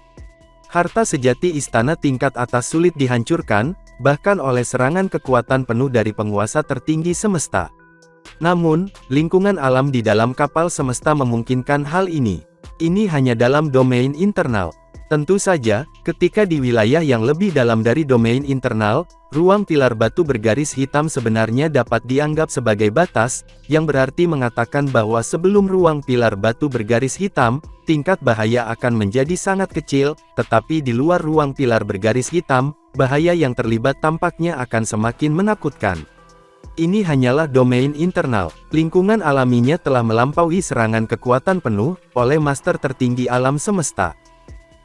Harta sejati istana tingkat atas sulit dihancurkan, bahkan oleh serangan kekuatan penuh dari penguasa tertinggi semesta. Namun, lingkungan alam di dalam kapal semesta memungkinkan hal ini. Ini hanya dalam domain internal. Tentu saja, ketika di wilayah yang lebih dalam dari domain internal, ruang pilar batu bergaris hitam sebenarnya dapat dianggap sebagai batas, yang berarti mengatakan bahwa sebelum ruang pilar batu bergaris hitam, tingkat bahaya akan menjadi sangat kecil, tetapi di luar ruang pilar bergaris hitam, bahaya yang terlibat tampaknya akan semakin menakutkan. Ini hanyalah domain internal. Lingkungan alaminya telah melampaui serangan kekuatan penuh, oleh master tertinggi alam semesta.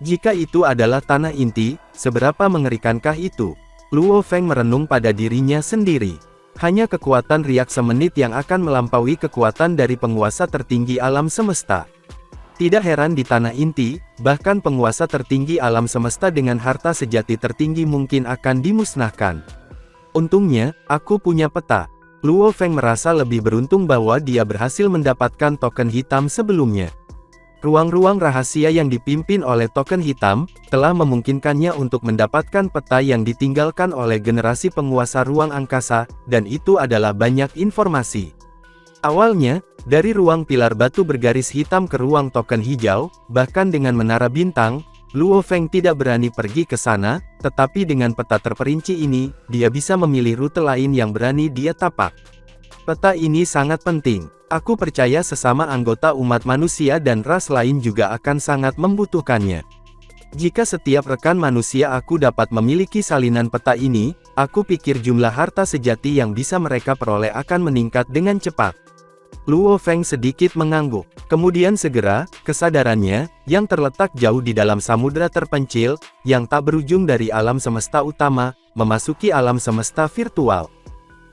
Jika itu adalah tanah inti, seberapa mengerikankah itu? Luo Feng merenung pada dirinya sendiri. Hanya kekuatan riak semenit yang akan melampaui kekuatan dari penguasa tertinggi alam semesta. Tidak heran di tanah inti, bahkan penguasa tertinggi alam semesta dengan harta sejati tertinggi mungkin akan dimusnahkan. Untungnya, aku punya peta. Luo Feng merasa lebih beruntung bahwa dia berhasil mendapatkan token hitam sebelumnya. Ruang-ruang rahasia yang dipimpin oleh token hitam, telah memungkinkannya untuk mendapatkan peta yang ditinggalkan oleh generasi penguasa ruang angkasa, dan itu adalah banyak informasi. Awalnya, dari ruang pilar batu bergaris hitam ke ruang token hijau, bahkan dengan menara bintang, Luo Feng tidak berani pergi ke sana, tetapi dengan peta terperinci ini, dia bisa memilih rute lain yang berani dia tapak. Peta ini sangat penting. Aku percaya sesama anggota umat manusia dan ras lain juga akan sangat membutuhkannya. Jika setiap rekan manusia aku dapat memiliki salinan peta ini, aku pikir jumlah harta sejati yang bisa mereka peroleh akan meningkat dengan cepat. Luo Feng sedikit mengangguk. Kemudian segera, kesadarannya, yang terletak jauh di dalam samudera terpencil, yang tak berujung dari alam semesta utama, memasuki alam semesta virtual.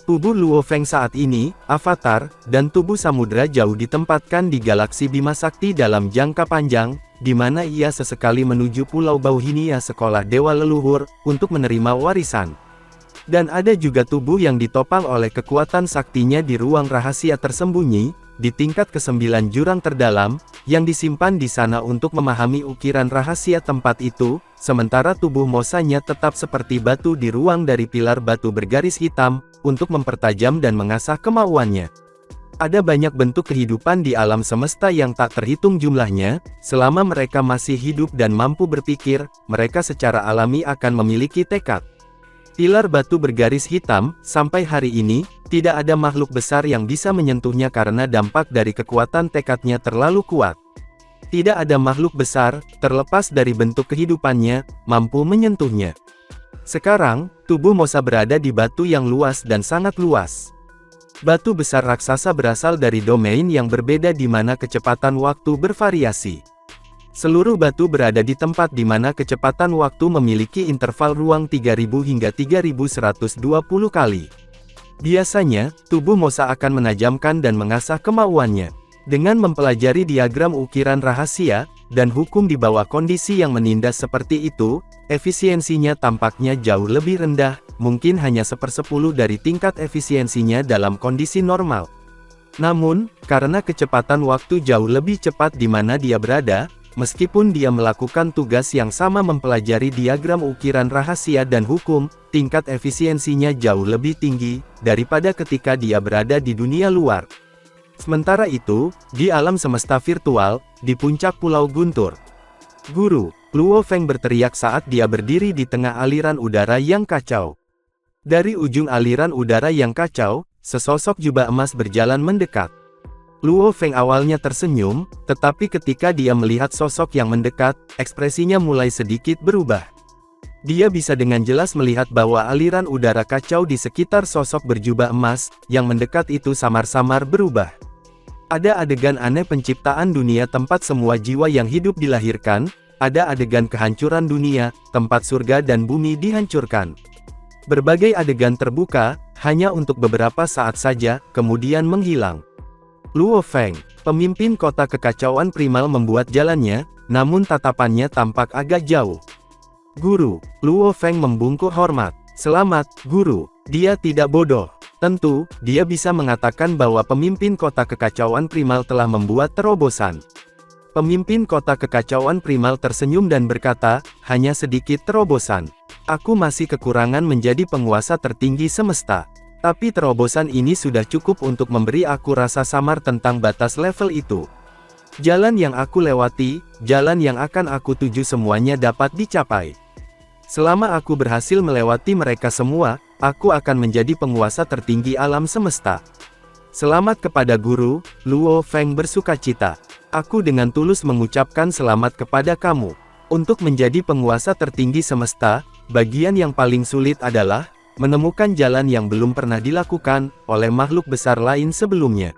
Tubuh Luo Feng saat ini, avatar, dan tubuh samudera jauh ditempatkan di galaksi Bima Sakti dalam jangka panjang, di mana ia sesekali menuju Pulau Bauhinia sekolah dewa leluhur, untuk menerima warisan. Dan ada juga tubuh yang ditopang oleh kekuatan saktinya di ruang rahasia tersembunyi, di tingkat ke-9 jurang terdalam, yang disimpan di sana untuk memahami ukiran rahasia tempat itu, sementara tubuh Mosanya tetap seperti batu di ruang dari pilar batu bergaris hitam, untuk mempertajam dan mengasah kemauannya. Ada banyak bentuk kehidupan di alam semesta yang tak terhitung jumlahnya, selama mereka masih hidup dan mampu berpikir, mereka secara alami akan memiliki tekad. Pilar batu bergaris hitam, sampai hari ini, tidak ada makhluk besar yang bisa menyentuhnya karena dampak dari kekuatan tekadnya terlalu kuat. Tidak ada makhluk besar, terlepas dari bentuk kehidupannya, mampu menyentuhnya. Sekarang, tubuh Mosa berada di batu yang luas dan sangat luas. Batu besar raksasa berasal dari domain yang berbeda di mana kecepatan waktu bervariasi. Seluruh batu berada di tempat di mana kecepatan waktu memiliki interval ruang 3000 hingga 3120 kali. Biasanya, tubuh Mosa akan menajamkan dan mengasah kemauannya. Dengan mempelajari diagram ukiran rahasia, dan hukum di bawah kondisi yang menindas seperti itu, efisiensinya tampaknya jauh lebih rendah, mungkin hanya 1/10 dari tingkat efisiensinya dalam kondisi normal. Namun, karena kecepatan waktu jauh lebih cepat di mana dia berada, meskipun dia melakukan tugas yang sama mempelajari diagram ukiran rahasia dan hukum, tingkat efisiensinya jauh lebih tinggi, daripada ketika dia berada di dunia luar. Sementara itu, di alam semesta virtual, di puncak Pulau Guntur, Guru, Luo Feng berteriak saat dia berdiri di tengah aliran udara yang kacau. Dari ujung aliran udara yang kacau, sesosok jubah emas berjalan mendekat. Luo Feng awalnya tersenyum, tetapi ketika dia melihat sosok yang mendekat, ekspresinya mulai sedikit berubah. Dia bisa dengan jelas melihat bahwa aliran udara kacau di sekitar sosok berjubah emas, yang mendekat itu samar-samar berubah. Ada adegan aneh penciptaan dunia tempat semua jiwa yang hidup dilahirkan, ada adegan kehancuran dunia, tempat surga dan bumi dihancurkan. Berbagai adegan terbuka, hanya untuk beberapa saat saja, kemudian menghilang. Luo Feng, pemimpin kota kekacauan primal membuat jalannya, namun tatapannya tampak agak jauh. Guru, Luo Feng membungkuk hormat. Selamat, Guru. Dia tidak bodoh. Tentu, dia bisa mengatakan bahwa pemimpin kota kekacauan primal telah membuat terobosan. Pemimpin kota kekacauan primal tersenyum dan berkata, hanya sedikit terobosan. Aku masih kekurangan menjadi penguasa tertinggi semesta. Tapi terobosan ini sudah cukup untuk memberi aku rasa samar tentang batas level itu. Jalan yang aku lewati, jalan yang akan aku tuju semuanya dapat dicapai. Selama aku berhasil melewati mereka semua, aku akan menjadi penguasa tertinggi alam semesta. Selamat kepada Guru, Luo Feng bersukacita. Aku dengan tulus mengucapkan selamat kepada kamu. Untuk menjadi penguasa tertinggi semesta, bagian yang paling sulit adalah menemukan jalan yang belum pernah dilakukan oleh makhluk besar lain sebelumnya.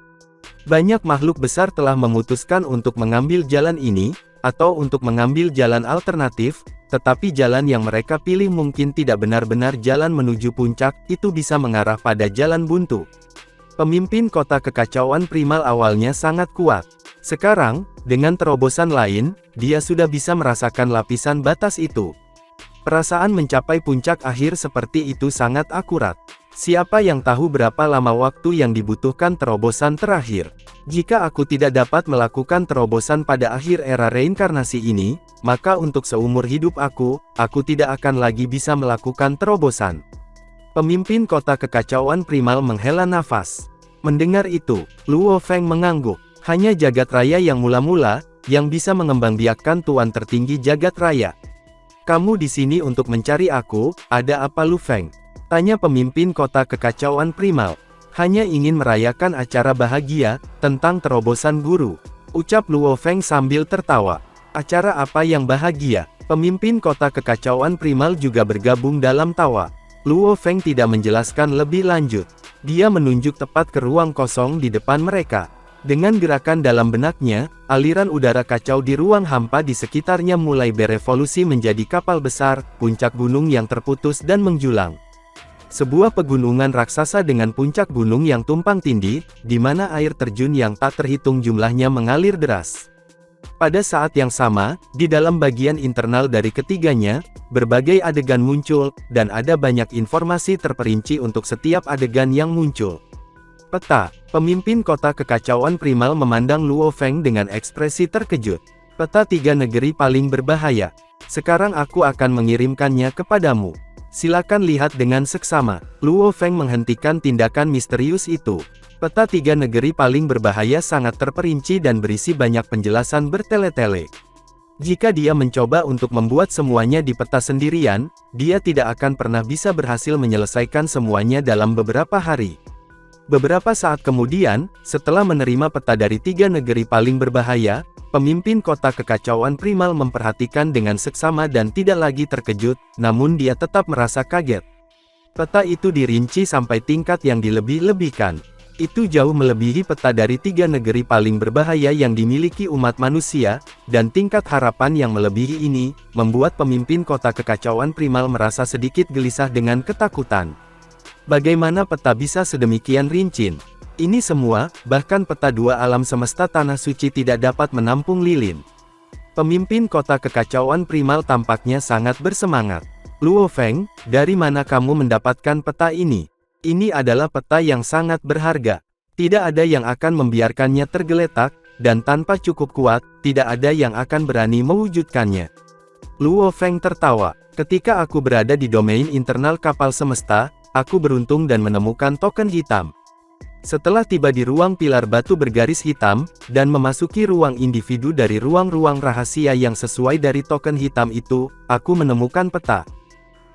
Banyak makhluk besar telah memutuskan untuk mengambil jalan ini, atau untuk mengambil jalan alternatif, tetapi jalan yang mereka pilih mungkin tidak benar-benar jalan menuju puncak, itu bisa mengarah pada jalan buntu. Pemimpin kota kekacauan primal awalnya sangat kuat. Sekarang, dengan terobosan lain, dia sudah bisa merasakan lapisan batas itu. Perasaan mencapai puncak akhir seperti itu sangat akurat. Siapa yang tahu berapa lama waktu yang dibutuhkan terobosan terakhir? Jika aku tidak dapat melakukan terobosan pada akhir era reinkarnasi ini, maka untuk seumur hidup aku tidak akan lagi bisa melakukan terobosan. Pemimpin kota kekacauan primal menghela nafas. Mendengar itu, Luo Feng mengangguk. Hanya jagat raya yang mula-mula, yang bisa mengembangbiakkan tuan tertinggi jagat raya. Kamu di sini untuk mencari aku, ada apa Lu Feng? Tanya pemimpin kota kekacauan primal. Hanya ingin merayakan acara bahagia, tentang terobosan guru. Ucap Luo Feng sambil tertawa. Acara apa yang bahagia? Pemimpin kota kekacauan primal juga bergabung dalam tawa. Luo Feng tidak menjelaskan lebih lanjut. Dia menunjuk tepat ke ruang kosong di depan mereka. Dengan gerakan dalam benaknya, aliran udara kacau di ruang hampa di sekitarnya mulai berevolusi menjadi kapal besar, puncak gunung yang terputus dan menjulang. Sebuah pegunungan raksasa dengan puncak gunung yang tumpang tindih, di mana air terjun yang tak terhitung jumlahnya mengalir deras. Pada saat yang sama, di dalam bagian internal dari ketiganya, berbagai adegan muncul, dan ada banyak informasi terperinci untuk setiap adegan yang muncul. Peta. Pemimpin kota kekacauan primal memandang Luo Feng dengan ekspresi terkejut. Peta 3 negeri paling berbahaya. Sekarang aku akan mengirimkannya kepadamu. Silakan lihat dengan seksama. Luo Feng menghentikan tindakan misterius itu. Peta 3 negeri paling berbahaya sangat terperinci dan berisi banyak penjelasan bertele-tele. Jika dia mencoba untuk membuat semuanya di peta sendirian, dia tidak akan pernah bisa berhasil menyelesaikan semuanya dalam beberapa hari. Beberapa saat kemudian, setelah menerima peta dari 3 negeri paling berbahaya, pemimpin kota kekacauan primal memperhatikan dengan seksama dan tidak lagi terkejut, namun dia tetap merasa kaget. Peta itu dirinci sampai tingkat yang dilebih-lebihkan. Itu jauh melebihi peta dari 3 negeri paling berbahaya yang dimiliki umat manusia, dan tingkat harapan yang melebihi ini, membuat pemimpin kota kekacauan primal merasa sedikit gelisah dengan ketakutan. Bagaimana peta bisa sedemikian rinci? Ini semua, bahkan peta 2 alam semesta tanah suci tidak dapat menampung lilin. Pemimpin kota kekacauan primal tampaknya sangat bersemangat. Luo Feng, dari mana kamu mendapatkan peta ini? Ini adalah peta yang sangat berharga. Tidak ada yang akan membiarkannya tergeletak, dan tanpa cukup kuat, tidak ada yang akan berani mewujudkannya. Luo Feng tertawa. Ketika aku berada di domain internal kapal semesta, aku beruntung dan menemukan token hitam. Setelah tiba di ruang pilar batu bergaris hitam, dan memasuki ruang individu dari ruang-ruang rahasia yang sesuai dari token hitam itu, aku menemukan peta.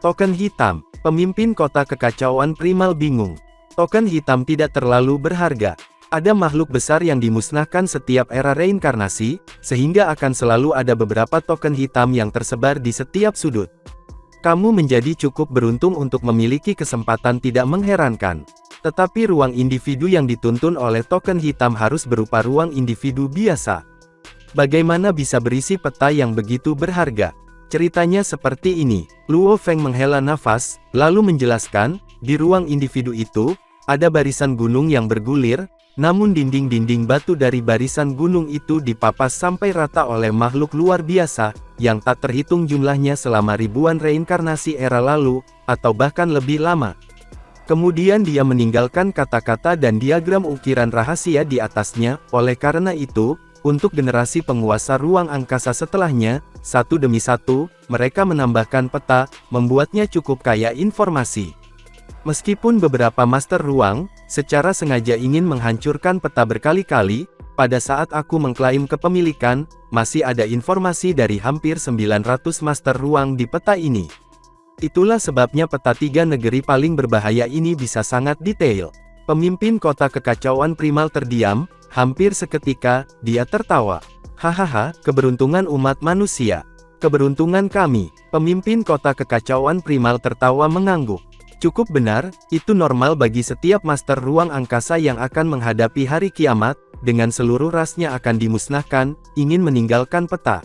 Token hitam. Pemimpin kota kekacauan primal bingung. Token hitam tidak terlalu berharga. Ada makhluk besar yang dimusnahkan setiap era reinkarnasi, sehingga akan selalu ada beberapa token hitam yang tersebar di setiap sudut. Kamu menjadi cukup beruntung untuk memiliki kesempatan tidak mengherankan. Tetapi ruang individu yang dituntun oleh token hitam harus berupa ruang individu biasa. Bagaimana bisa berisi peta yang begitu berharga? Ceritanya seperti ini. Luo Feng menghela nafas, lalu menjelaskan, di ruang individu itu, ada barisan gunung yang bergulir, namun dinding-dinding batu dari barisan gunung itu dipapas sampai rata oleh makhluk luar biasa, yang tak terhitung jumlahnya selama ribuan reinkarnasi era lalu, atau bahkan lebih lama. Kemudian dia meninggalkan kata-kata dan diagram ukiran rahasia di atasnya, oleh karena itu, untuk generasi penguasa ruang angkasa setelahnya, satu demi satu, mereka menambahkan peta, membuatnya cukup kaya informasi. Meskipun beberapa master ruang, secara sengaja ingin menghancurkan peta berkali-kali, pada saat aku mengklaim kepemilikan, masih ada informasi dari hampir 900 master ruang di peta ini. Itulah sebabnya peta 3 negeri paling berbahaya ini bisa sangat detail. Pemimpin kota kekacauan primal terdiam, hampir seketika, dia tertawa. Hahaha, keberuntungan umat manusia. Keberuntungan kami. Pemimpin kota kekacauan primal tertawa mengangguk. Cukup benar, itu normal bagi setiap master ruang angkasa yang akan menghadapi hari kiamat, dengan seluruh rasnya akan dimusnahkan, ingin meninggalkan peta.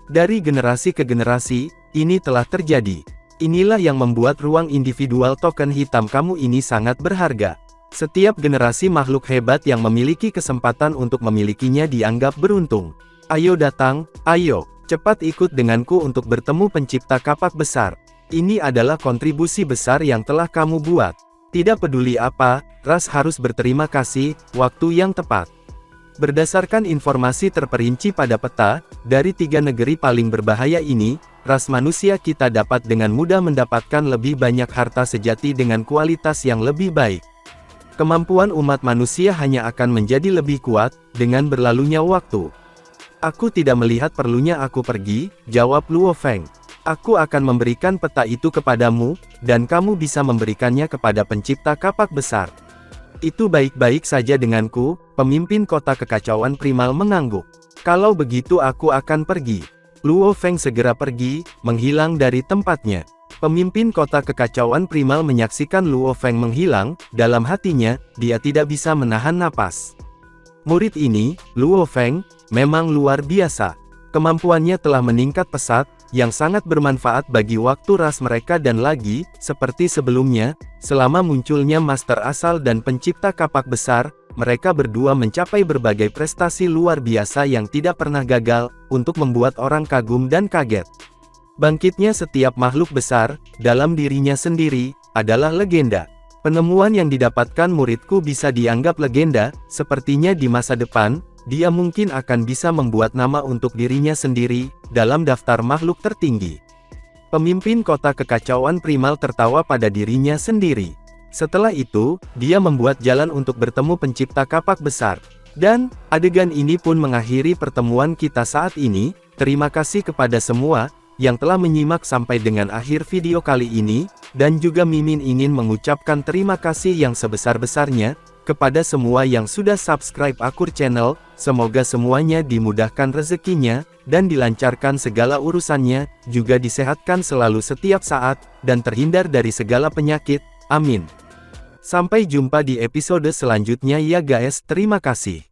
Dari generasi ke generasi, ini telah terjadi. Inilah yang membuat ruang individual token hitam kamu ini sangat berharga. Setiap generasi makhluk hebat yang memiliki kesempatan untuk memilikinya dianggap beruntung. Ayo datang, ayo, cepat ikut denganku untuk bertemu pencipta kapak besar. Ini adalah kontribusi besar yang telah kamu buat. Tidak peduli apa, ras harus berterima kasih, waktu yang tepat. Berdasarkan informasi terperinci pada peta, dari 3 negeri paling berbahaya ini, ras manusia kita dapat dengan mudah mendapatkan lebih banyak harta sejati dengan kualitas yang lebih baik. Kemampuan umat manusia hanya akan menjadi lebih kuat, dengan berlalunya waktu. Aku tidak melihat perlunya aku pergi, jawab Luo Feng. Aku akan memberikan peta itu kepadamu, dan kamu bisa memberikannya kepada pencipta kapak besar. Itu baik-baik saja denganku, pemimpin kota kekacauan primal mengangguk. Kalau begitu aku akan pergi. Luo Feng segera pergi, menghilang dari tempatnya. Pemimpin kota kekacauan primal menyaksikan Luo Feng menghilang, dalam hatinya, dia tidak bisa menahan napas. Murid ini, Luo Feng, memang luar biasa. Kemampuannya telah meningkat pesat, yang sangat bermanfaat bagi waktu ras mereka dan lagi, seperti sebelumnya, selama munculnya Master Asal dan Pencipta Kapak Besar, mereka berdua mencapai berbagai prestasi luar biasa yang tidak pernah gagal, untuk membuat orang kagum dan kaget. Bangkitnya setiap makhluk besar, dalam dirinya sendiri, adalah legenda. Penemuan yang didapatkan muridku bisa dianggap legenda, sepertinya di masa depan, dia mungkin akan bisa membuat nama untuk dirinya sendiri, dalam daftar makhluk tertinggi. Pemimpin kota kekacauan primal tertawa pada dirinya sendiri. Setelah itu, dia membuat jalan untuk bertemu pencipta kapak besar. Dan, adegan ini pun mengakhiri pertemuan kita saat ini. Terima kasih kepada semua yang telah menyimak sampai dengan akhir video kali ini, dan juga Mimin ingin mengucapkan terima kasih yang sebesar-besarnya, kepada semua yang sudah subscribe Akur Channel, semoga semuanya dimudahkan rezekinya, dan dilancarkan segala urusannya, juga disehatkan selalu setiap saat, dan terhindar dari segala penyakit, amin. Sampai jumpa di episode selanjutnya ya guys, terima kasih.